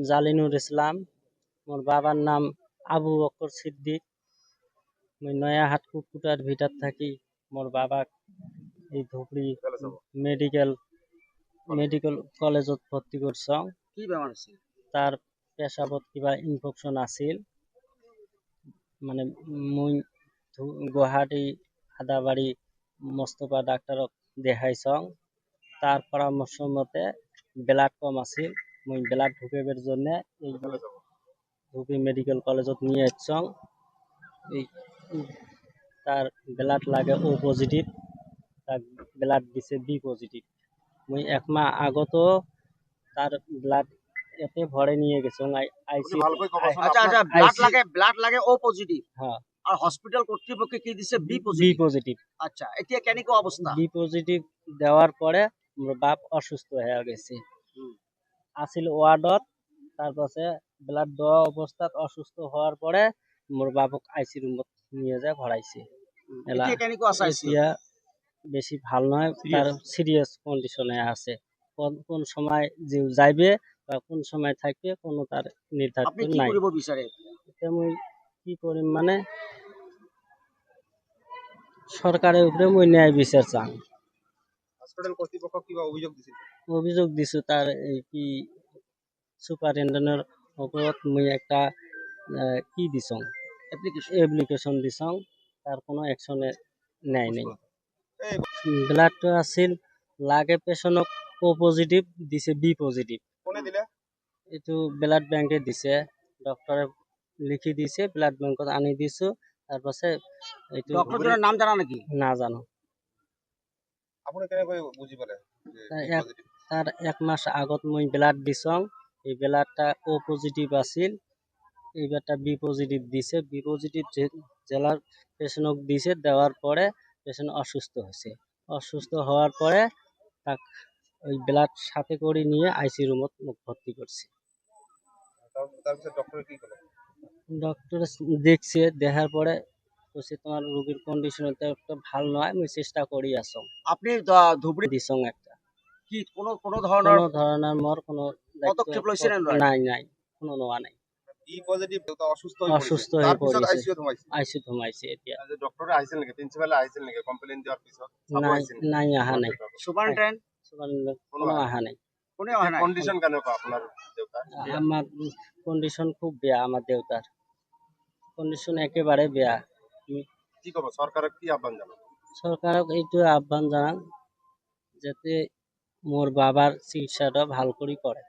জালিনুর ইসলাম। মোর বাবার নাম আবু বকর সিদ্দিক। মুই নয়াহাট কুকুটার ভিতর থাকি। মোর বাবা এই ধুবড়ি মেডিকেল মেডিকেল কলেজত ভর্তি করছং। কি বেমার আছে? তার পেশাবত কিবা ইনফেকশন আছিল। মানে মুই গুৱাহাটী আদাবাড়ি মোস্তফা ডাক্তারক দেখাইছং। তার পরামর্শ মতে ব্লাড কম আছিল। মুই ব্লাড ঢুকাইবার জন্য এই ধুবড়ি মেডিকেল কলেজত নিয়ে আসছং। এই তার ব্লাড লাগে ও পজিটিভ, তার ব্লাড দিছে বি পজিটিভ। মুই এক মাহ আগত তার ব্লাড এতে ভরে নিয়ে গেছং আইসি। আচ্ছা আচ্ছা, ব্লাড লাগে ও পজিটিভ। হ্যাঁ, আর হসপিটাল কর্তৃপক্ষ কি দিছে? B B positive. পজিটিভ। আচ্ছা, এতিয়া কেনেকো অবস্থা? বি পজিটিভ দেওয়ার পরে মোর বাপ অসুস্থ হয়ে গেছে। আসিল ওয়ার্ডত, তারপরে ব্লাড দেওয়া অবস্থাত অসুস্থ হওয়ার পরে মোর বাপক আইসি রুমত নিয়ে যায় ভরাইছে। এতিয়া কেনেকো আছে? এতিয়া বেশি ভাল নয়, তার সিরিয়াস কন্ডিশনে আছে। কোন সময় যে যাইবে বা কোন সময় থাকবে কোনো তার নির্ধারিত আপনি কি নাই। করিব বিচারে? এটা মুই কি করিম মানে সরকারের উপরে মুই ন্যায় বিচার চান। হসপিটাল কর্তৃপক্ষ কিবা অভিযোগ দিছিল? অভিযোগ দিছো তার এই কি সুপারিনটেন্ডেন্টের ওপৰত মুই একটা কি দিছং, এপ্লিকেশন দিছং। তার কোনো অ্যাকশনে নেয় নাই। ব্লাডটো আছিল লাগে পেশেন্টক ও পজিটিভ, দিছে বি পজিটিভ। কোনে দিলে? এইটো ব্লাড ব্যাংকে দিছে, ডক্টরে লিখি দিছে, ব্লাড ব্যাংকত আনি দিছো। তারপরে এইটো ডক্টরের নাম জানা নাকি? না জানো। আপনি কেনেকৈ বুঝি পালে তার এক মাস আগত মুই ব্লাড দিছং। এই ব্লাডটা ও পজিটিভ আছিল, এইবারটা বি পজিটিভ দিছে। বি পজিটিভ জেলার পেশেন্টক দিছে, দেওয়ার পরে পেশেন্ট অসুস্থ হয়েছে। অসুস্থ হওয়ার পরে তাক ওই ব্লাড সাথে করে নিয়ে আইসি রুমত ভর্তি করছে। ডক্টর দেখছে, দেখার পরে বলছে তোমার রোগীর কন্ডিশন তো ভালো নয়, আমি চেষ্টা করি আছো। আপনি ধুবড়ি দিছং একটা কি কোনো ধরনের মোর কোনো পদক্ষেপ লইছিলেন? নাই নাই, কোনো নোয়া নাই। বি পজিটিভ তো অসুস্থ হয়ে পড়েছে। আইসিইউ ধুমাইছে এতিয়া। ডক্টর আইছিল নাকি? প্রিন্সিপাল আইছিল নাকি কমপ্লেইন দেওয়ার পিছত? নাই আহা নাই। সুপারিনটেন্ডেন্ট কোনো আহা নাই। কোনে আহা নাই? কন্ডিশন কেন আপনার দেউতা? আমার কন্ডিশন খুব বেয়া। আমার দেউতার কন্ডিশন একেবারে বেয়া। কি করব? সরকারক কি আহ্বান জানাবো? সরকারক এইটো আহ্বান জানান যাতে মোর বাবার চিকিৎসাটা ভাল করে করে।